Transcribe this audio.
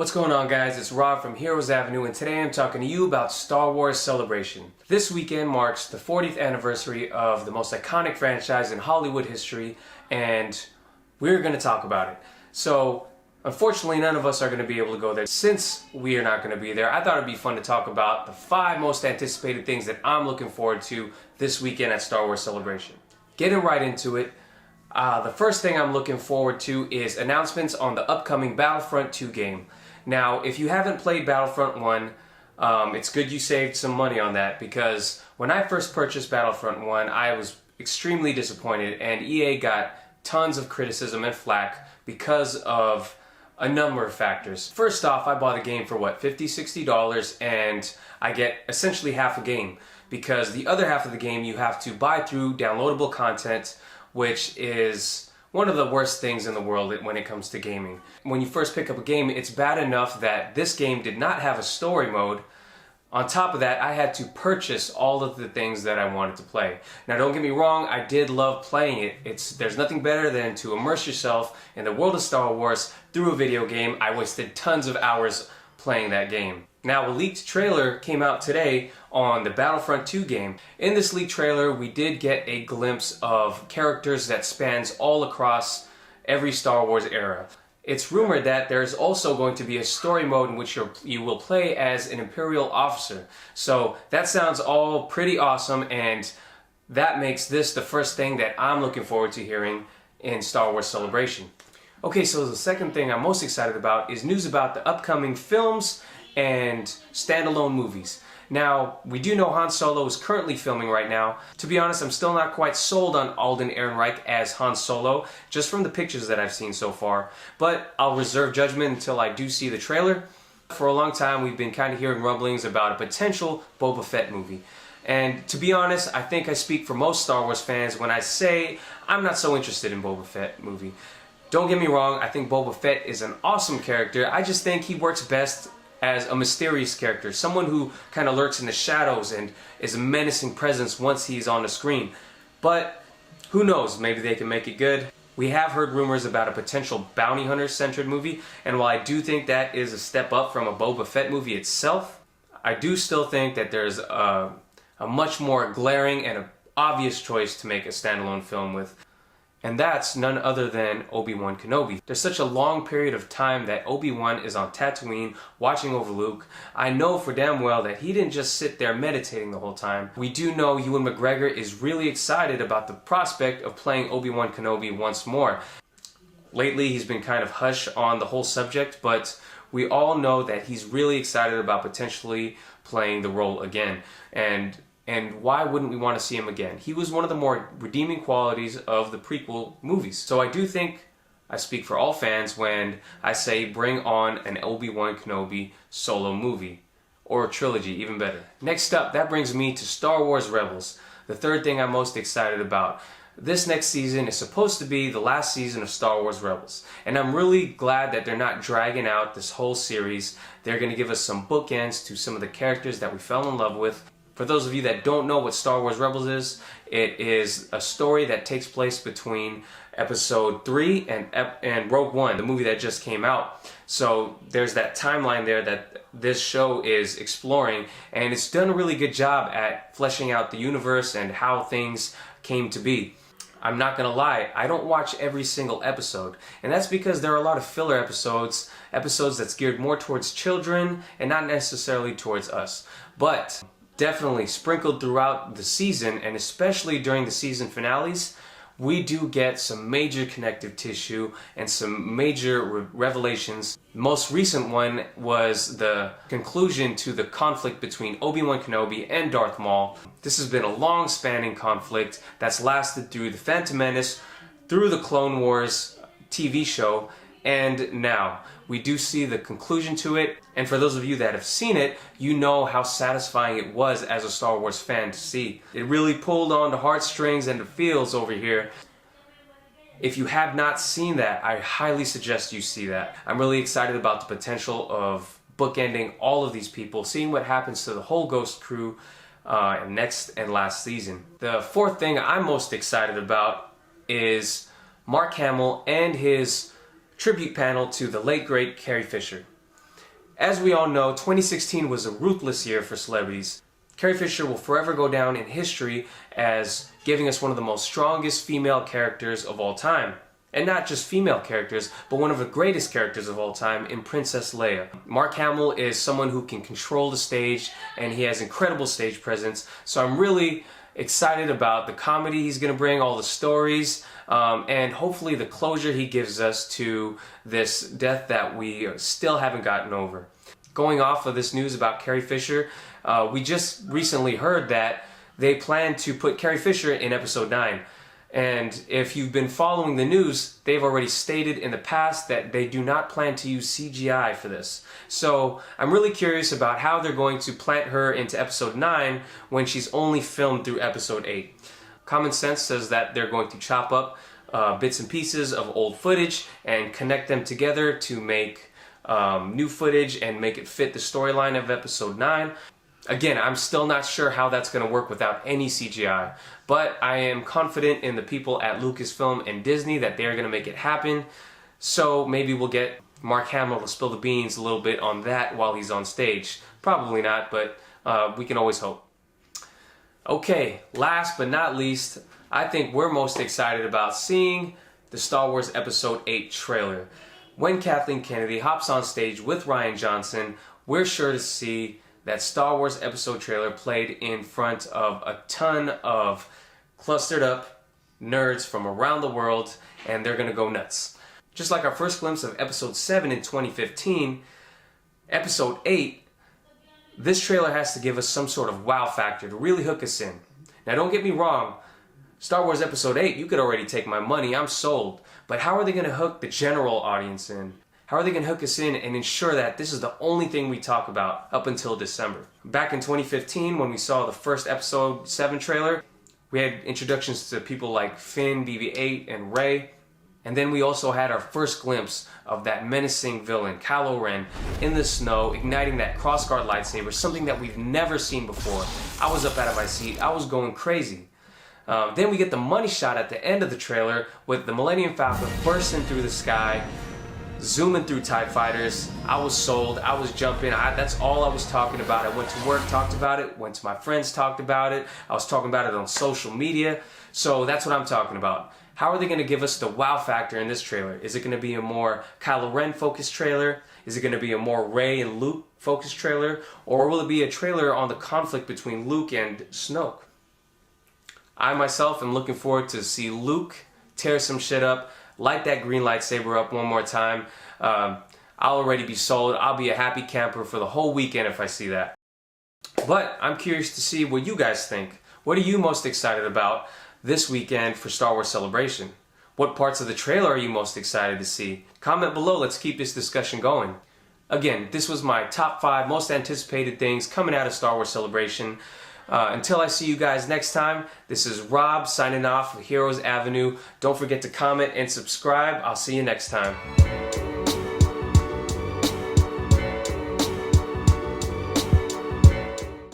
What's going on, guys? It's Rob from Heroes Avenue, and today I'm talking to you about Star Wars Celebration. This weekend marks the 40th anniversary of the most iconic franchise in Hollywood history, and we're going to talk about it. So, unfortunately, none of us are going to be able to go there. Since we are not going to be there, I thought it'd be fun to talk about the 5 most anticipated things that I'm looking forward to this weekend at Star Wars Celebration. Getting right into it, the first thing I'm looking forward to is announcements on the upcoming Battlefront II game. Now, if you haven't played Battlefront 1, it's good you saved some money on that, because when I first purchased Battlefront 1, I was extremely disappointed, and EA got tons of criticism and flack because of a number of factors. First off, I bought the game for what, $50, $60, and I get essentially half a game, because the other half of the game you have to buy through downloadable content, which is one of the worst things in the world when it comes to gaming. When you first pick up a game, it's bad enough that this game did not have a story mode. On top of that, I had to purchase all of the things that I wanted to play. Now, don't get me wrong, I did love playing it. There's nothing better than to immerse yourself in the world of Star Wars through a video game. I wasted tons of hours playing that game. Now, a leaked trailer came out today on the Battlefront II game. In this leaked trailer, we did get a glimpse of characters that spans all across every Star Wars era. It's rumored that there's also going to be a story mode in which you will play as an Imperial officer. So that sounds all pretty awesome, and that makes this the first thing that I'm looking forward to hearing in Star Wars Celebration. Okay, so the second thing I'm most excited about is news about the upcoming films and standalone movies. Now, we do know Han Solo is currently filming right now. To be honest, I'm still not quite sold on Alden Ehrenreich as Han Solo, just from the pictures that I've seen so far. But I'll reserve judgment until I do see the trailer. For a long time, we've been kind of hearing rumblings about a potential Boba Fett movie. And to be honest, I think I speak for most Star Wars fans when I say I'm not so interested in Boba Fett movie. Don't get me wrong, I think Boba Fett is an awesome character. I just think he works best as a mysterious character, someone who kind of lurks in the shadows and is a menacing presence once he's on the screen. But who knows, maybe they can make it good. We have heard rumors about a potential bounty hunter-centered movie, and while I do think that is a step up from a Boba Fett movie itself, I do still think that there's a much more glaring and obvious choice to make a standalone film with. And that's none other than Obi-Wan Kenobi. There's such a long period of time that Obi-Wan is on Tatooine watching over Luke. I know for damn well that he didn't just sit there meditating the whole time. We do know Ewan McGregor is really excited about the prospect of playing Obi-Wan Kenobi once more. Lately, he's been kind of hush on the whole subject, but we all know that he's really excited about potentially playing the role again. And why wouldn't we want to see him again? He was one of the more redeeming qualities of the prequel movies. So I do think I speak for all fans when I say bring on an Obi-Wan Kenobi solo movie. Or a trilogy, even better. Next up, that brings me to Star Wars Rebels, the third thing I'm most excited about. This next season is supposed to be the last season of Star Wars Rebels. And I'm really glad that they're not dragging out this whole series. They're going to give us some bookends to some of the characters that we fell in love with. For those of you that don't know what Star Wars Rebels is, it is a story that takes place between Episode 3 and Rogue One, the movie that just came out. So there's that timeline there that this show is exploring, and it's done a really good job at fleshing out the universe and how things came to be. I'm not gonna lie, I don't watch every single episode, and that's because there are a lot of filler episodes that's geared more towards children and not necessarily towards us. But definitely sprinkled throughout the season, and especially during the season finales, we do get some major connective tissue and some major revelations. The most recent one was the conclusion to the conflict between Obi-Wan Kenobi and Darth Maul. This has been a long-spanning conflict that's lasted through The Phantom Menace, through the Clone Wars TV show, and now we do see the conclusion to it. And for those of you that have seen it, you know how satisfying it was as a Star Wars fan to see. It really pulled on the heartstrings and the feels over here. If you have not seen that, I highly suggest you see that. I'm really excited about the potential of bookending all of these people, seeing what happens to the whole Ghost crew next and last season. The fourth thing I'm most excited about is Mark Hamill and his tribute panel to the late great Carrie Fisher. As we all know, 2016 was a ruthless year for celebrities. Carrie Fisher will forever go down in history as giving us one of the most strongest female characters of all time. And not just female characters, but one of the greatest characters of all time in Princess Leia. Mark Hamill is someone who can control the stage, and he has incredible stage presence. So I'm really excited about the comedy he's going to bring, all the stories, and hopefully the closure he gives us to this death that we still haven't gotten over. Going off of this news about Carrie Fisher, we just recently heard that they plan to put Carrie Fisher in episode 9. And if you've been following the news, they've already stated in the past that they do not plan to use CGI for this. So I'm really curious about how they're going to plant her into episode 9 when she's only filmed through episode 8. Common sense says that they're going to chop up bits and pieces of old footage and connect them together to make new footage and make it fit the storyline of episode 9. Again, I'm still not sure how that's going to work without any CGI, but I am confident in the people at Lucasfilm and Disney that they're going to make it happen. So maybe we'll get Mark Hamill to spill the beans a little bit on that while he's on stage. Probably not, but we can always hope. Okay, last but not least, I think we're most excited about seeing the Star Wars Episode 8 trailer. When Kathleen Kennedy hops on stage with Rian Johnson, we're sure to see that Star Wars episode trailer played in front of a ton of clustered up nerds from around the world, and they're gonna go nuts. Just like our first glimpse of episode 7 in 2015, episode 8, this trailer has to give us some sort of wow factor to really hook us in. Now don't get me wrong, Star Wars episode 8, you could already take my money, I'm sold. But how are they gonna hook the general audience in? How are they going to hook us in and ensure that this is the only thing we talk about up until December? Back in 2015, when we saw the first episode 7 trailer, we had introductions to people like Finn, BB-8, and Rey. And then we also had our first glimpse of that menacing villain, Kylo Ren, in the snow, igniting that crossguard lightsaber, something that we've never seen before. I was up out of my seat. I was going crazy. Then we get the money shot at the end of the trailer with the Millennium Falcon bursting through the sky, zooming through TIE fighters. I was sold. I was jumping. That's all I was talking about. I went to work, talked about it. Went to my friends, talked about it. I was talking about it on social media. So that's what I'm talking about. How are they going to give us the wow factor in this trailer? Is it going to be a more Kylo Ren focused trailer? Is it going to be a more Rey and Luke focused trailer? Or will it be a trailer on the conflict between Luke and Snoke? I myself am looking forward to see Luke tear some shit up, light that green lightsaber up one more time. I'll already be sold. I'll be a happy camper for the whole weekend if I see that. But I'm curious to see what you guys think. What are you most excited about this weekend for Star Wars Celebration? What parts of the trailer are you most excited to see? Comment below. Let's keep this discussion going. Again, this was my top 5 most anticipated things coming out of Star Wars Celebration. Until I see you guys next time, this is Rob signing off of Heroes Avenue. Don't forget to comment and subscribe. I'll see you next time.